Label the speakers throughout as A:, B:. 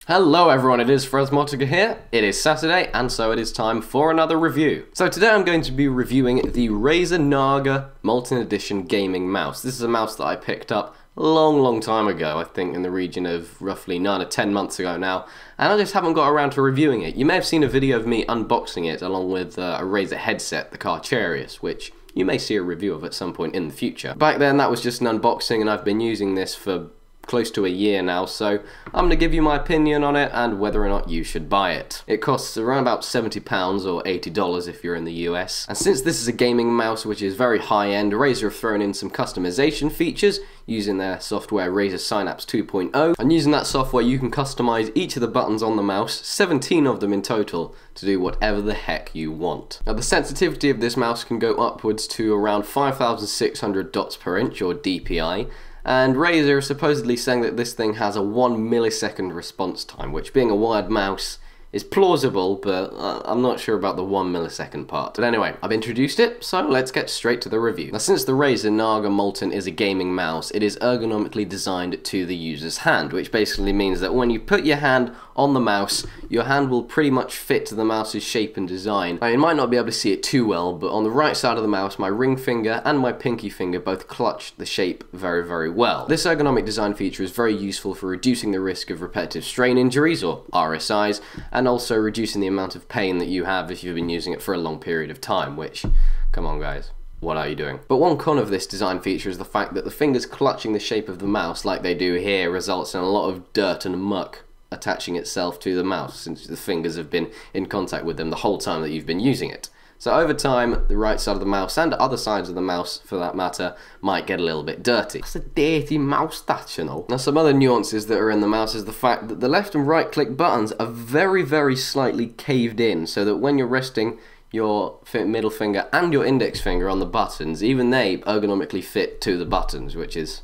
A: Hello everyone, it is phrasmotica here. It is Saturday, and so it is time for another review. So today I'm going to be reviewing the Razer Naga Molten Edition gaming mouse. This is a mouse that I picked up a long time ago, I think in the region of roughly 9 or 10 months ago now, and I just haven't got around to reviewing it. You may have seen a video of me unboxing it along with a Razer headset, the Carcharius, which you may see a review of at some point in the future. Back then that was just an unboxing, and I've been using this for close to a year now, so I'm going to give you my opinion on it and whether or not you should buy it. It costs around about £70 or $80 if you're in the US, and since this is a gaming mouse which is very high-end, Razer have thrown in some customization features using their software Razer Synapse 2.0, and using that software you can customize each of the buttons on the mouse, 17 of them in total, to do whatever the heck you want. Now the sensitivity of this mouse can go upwards to around 5,600 dots per inch or DPI, and Razer is supposedly saying that this thing has a 1 millisecond response time, which being a wired mouse is plausible, but I'm not sure about the 1 millisecond part. But anyway, I've introduced it, so let's get straight to the review. Now since the Razer Naga Molten is a gaming mouse, it is ergonomically designed to the user's hand, which basically means that when you put your hand on the mouse, your hand will pretty much fit to the mouse's shape and design. Now you might not be able to see it too well, but on the right side of the mouse, my ring finger and my pinky finger both clutch the shape very well. This ergonomic design feature is very useful for reducing the risk of repetitive strain injuries, or RSIs, and also reducing the amount of pain that you have if you've been using it for a long period of time, which, come on guys, what are you doing? But one con of this design feature is the fact that the fingers clutching the shape of the mouse like they do here results in a lot of dirt and muck attaching itself to the mouse, since the fingers have been in contact with them the whole time that you've been using it. So over time, the right side of the mouse, and other sides of the mouse for that matter, might get a little bit dirty. It's a dirty mouse, that, you know. Now some other nuances that are in the mouse is the fact that the left and right click buttons are very slightly caved in, so that when you're resting your middle finger and your index finger on the buttons, even they ergonomically fit to the buttons, which is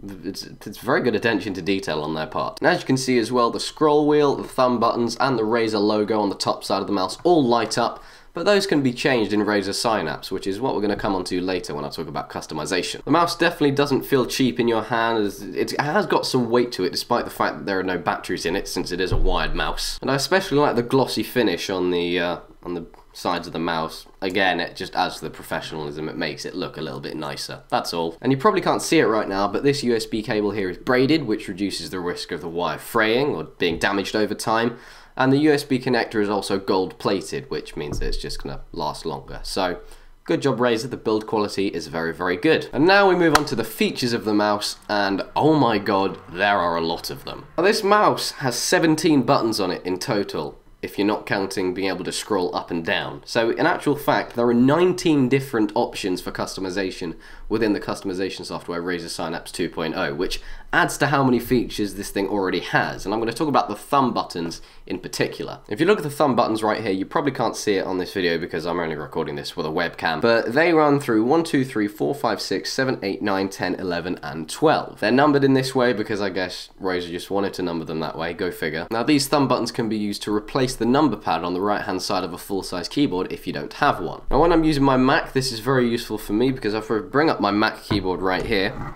A: it's very good attention to detail on their part. And as you can see as well, the scroll wheel, the thumb buttons, and the Razer logo on the top side of the mouse all light up, but those can be changed in Razer Synapse, which is what we're going to come on to later when I talk about customization. The mouse definitely doesn't feel cheap in your hand, as it has got some weight to it despite the fact that there are no batteries in it, since it is a wired mouse. And I especially like the glossy finish on the sides of the mouse. Again, it just adds to the professionalism, it makes it look a little bit nicer, that's all. And you probably can't see it right now, but this USB cable here is braided, which reduces the risk of the wire fraying or being damaged over time. And the USB connector is also gold plated, which means that it's just going to last longer. So, good job Razer, the build quality is very good. And now we move on to the features of the mouse, and oh my god, there are a lot of them. Now, this mouse has 17 buttons on it in total, if you're not counting being able to scroll up and down. So in actual fact, there are 19 different options for customization within the customization software Razer Synapse 2.0, which adds to how many features this thing already has. And I'm going to talk about the thumb buttons in particular. If you look at the thumb buttons right here, you probably can't see it on this video because I'm only recording this with a webcam, but they run through 1, 2, 3, 4, 5, 6, 7, 8, 9, 10, 11, and 12. They're numbered in this way because I guess Razer just wanted to number them that way, go figure. Now these thumb buttons can be used to replace the number pad on the right hand side of a full-size keyboard if you don't have one. Now when I'm using my Mac, this is very useful for me because if I bring up my Mac keyboard right here,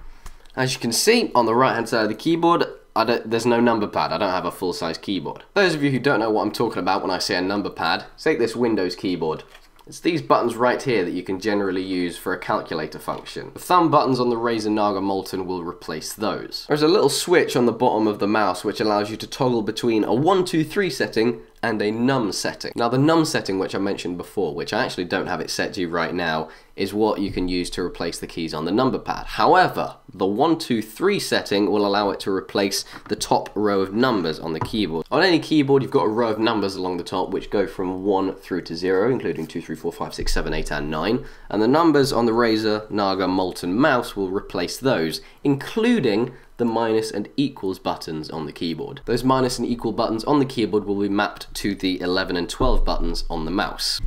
A: as you can see on the right hand side of the keyboard, there's no number pad. I don't have a full-size keyboard. Those of you who don't know what I'm talking about when I say a number pad, take this Windows keyboard. It's these buttons right here that you can generally use for a calculator function. The thumb buttons on the Razer Naga Molten will replace those. There's a little switch on the bottom of the mouse which allows you to toggle between a 1, 2, 3 setting and a num setting. Now the num setting, which I mentioned before, which I actually don't have it set to right now, is what you can use to replace the keys on the number pad. However, the 1, 2, 3 setting will allow it to replace the top row of numbers on the keyboard. On any keyboard, you've got a row of numbers along the top which go from 1 through to 0, including 2, 3, 4, 5, 6, 7, 8, and 9. And the numbers on the Razer Naga Molten mouse will replace those, including the minus and equals buttons on the keyboard. Those minus and equal buttons on the keyboard will be mapped to the 11 and 12 buttons on the mouse.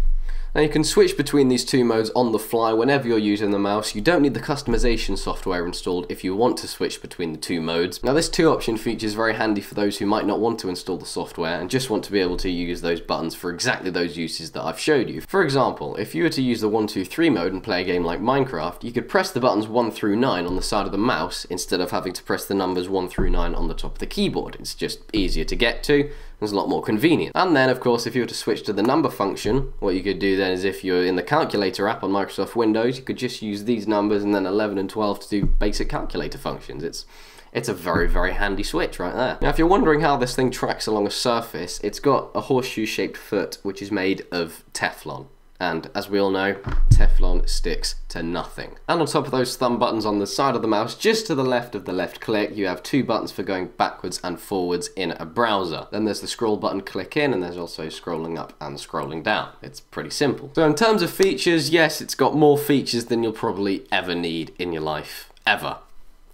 A: Now you can switch between these two modes on the fly whenever you're using the mouse. You don't need the customization software installed if you want to switch between the two modes. Now this 2 option feature is very handy for those who might not want to install the software and just want to be able to use those buttons for exactly those uses that I've showed you. For example, if you were to use the 1, 2, 3 mode and play a game like Minecraft, you could press the buttons 1 through 9 on the side of the mouse instead of having to press the numbers 1 through 9 on the top of the keyboard. It's just easier to get to. It's a lot more convenient. And then, of course, if you were to switch to the number function, what you could do then is if you're in the calculator app on Microsoft Windows, you could just use these numbers and then 11 and 12 to do basic calculator functions. It's a very, very handy switch right there. Now, if you're wondering how this thing tracks along a surface, it's got a horseshoe-shaped foot, which is made of Teflon. And as we all know, Teflon sticks to nothing. And on top of those thumb buttons on the side of the mouse, just to the left of the left click, you have 2 buttons for going backwards and forwards in a browser. Then there's the scroll button, click in, and there's also scrolling up and scrolling down. It's pretty simple. So in terms of features, yes, it's got more features than you'll probably ever need in your life. Ever.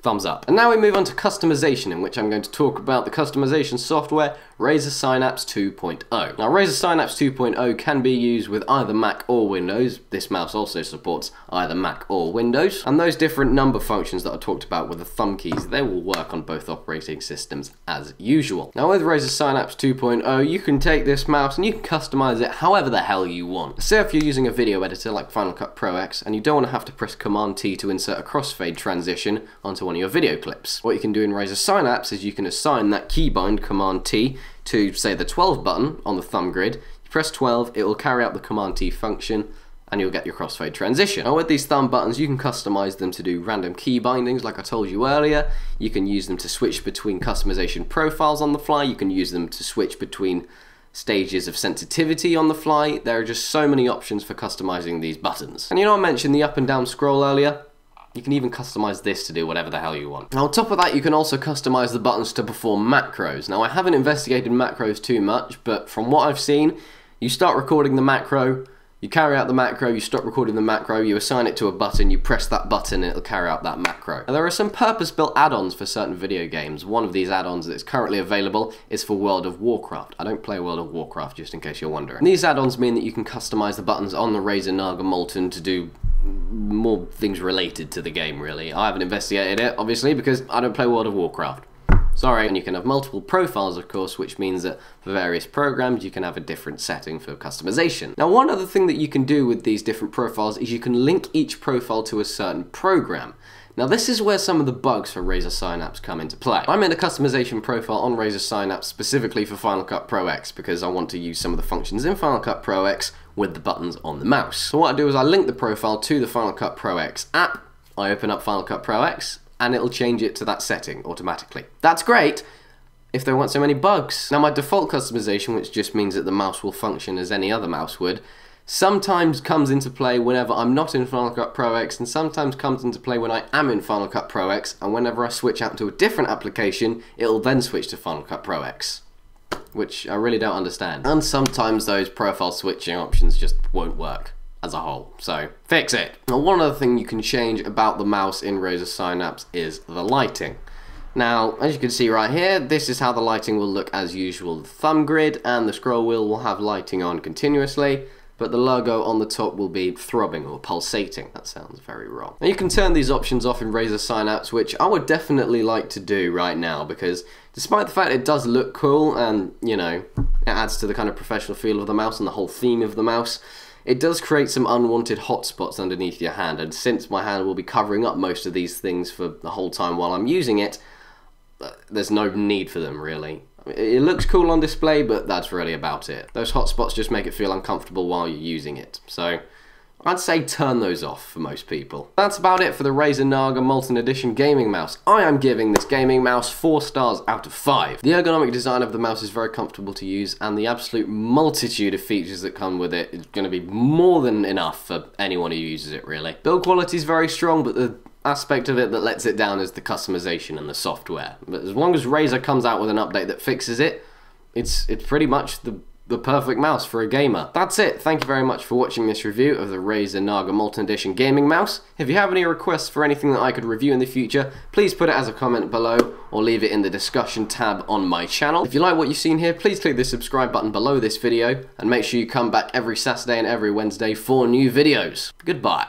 A: Thumbs up. And now we move on to customization, in which I'm going to talk about the customization software Razer Synapse 2.0. Now Razer Synapse 2.0 can be used with either Mac or Windows. This mouse also supports either Mac or Windows. And those different number functions that I talked about with the thumb keys, they will work on both operating systems as usual. Now with Razer Synapse 2.0, you can take this mouse and you can customize it however the hell you want. Say if you're using a video editor like Final Cut Pro X and you don't want to have to press Command T to insert a crossfade transition onto one of your video clips. What you can do in Razer Synapse is you can assign that keybind Command T to, say, the 12 button on the thumb grid. You press 12, it will carry out the Command T function, and you'll get your crossfade transition. Now with these thumb buttons, you can customize them to do random key bindings like I told you earlier. You can use them to switch between customization profiles on the fly. You can use them to switch between stages of sensitivity on the fly. There are just so many options for customizing these buttons. And you know I mentioned the up and down scroll earlier? You can even customize this to do whatever the hell you want. Now on top of that, you can also customize the buttons to perform macros. Now I haven't investigated macros too much, but from what I've seen, you start recording the macro, you carry out the macro, you stop recording the macro, you assign it to a button, you press that button and it'll carry out that macro. Now there are some purpose-built add-ons for certain video games. One of these add-ons that's currently available is for World of Warcraft. I don't play World of Warcraft, just in case you're wondering. And these add-ons mean that you can customize the buttons on the Razer Naga Molten to do more things related to the game, really. I haven't investigated it, obviously, because I don't play World of Warcraft. Sorry. And you can have multiple profiles, of course, which means that for various programs you can have a different setting for customization. Now, one other thing that you can do with these different profiles is you can link each profile to a certain program. Now this is where some of the bugs for Razer Synapse come into play. I'm in a customization profile on Razer Synapse specifically for Final Cut Pro X because I want to use some of the functions in Final Cut Pro X with the buttons on the mouse. So what I do is I link the profile to the Final Cut Pro X app, I open up Final Cut Pro X, and it'll change it to that setting automatically. That's great if there weren't so many bugs. Now my default customization, which just means that the mouse will function as any other mouse would, sometimes comes into play whenever I'm not in Final Cut Pro X, and sometimes comes into play when I am in Final Cut Pro X, and whenever I switch out to a different application, it'll then switch to Final Cut Pro X, which I really don't understand. And sometimes those profile switching options just won't work as a whole, so fix it. Now one other thing you can change about the mouse in Razer Synapse is the lighting. Now, as you can see right here, this is how the lighting will look as usual. The thumb grid and the scroll wheel will have lighting on continuously, but the logo on the top will be throbbing or pulsating. That sounds very wrong. Now you can turn these options off in Razer Synapse, which I would definitely like to do right now, because despite the fact it does look cool and, you know, it adds to the kind of professional feel of the mouse and the whole theme of the mouse, it does create some unwanted hotspots underneath your hand, and since my hand will be covering up most of these things for the whole time while I'm using it, there's no need for them really. It looks cool on display, but that's really about it. Those hotspots just make it feel uncomfortable while you're using it, so I'd say turn those off for most people. That's about it for the Razer Naga Molten Edition gaming mouse. I am giving this gaming mouse 4 stars out of 5. The ergonomic design of the mouse is very comfortable to use, and the absolute multitude of features that come with it is going to be more than enough for anyone who uses it, really. Build quality is very strong, but the aspect of it that lets it down is the customization and the software. But as long as Razer comes out with an update that fixes it, it's pretty much the the perfect mouse for a gamer. That's it. Thank you very much for watching this review of the Razer Naga Molten Edition gaming mouse. If you have any requests for anything that I could review in the future, please put it as a comment below or leave it in the discussion tab on my channel. If you like what you've seen here, please click the subscribe button below this video and make sure you come back every Saturday and every Wednesday for new videos. Goodbye.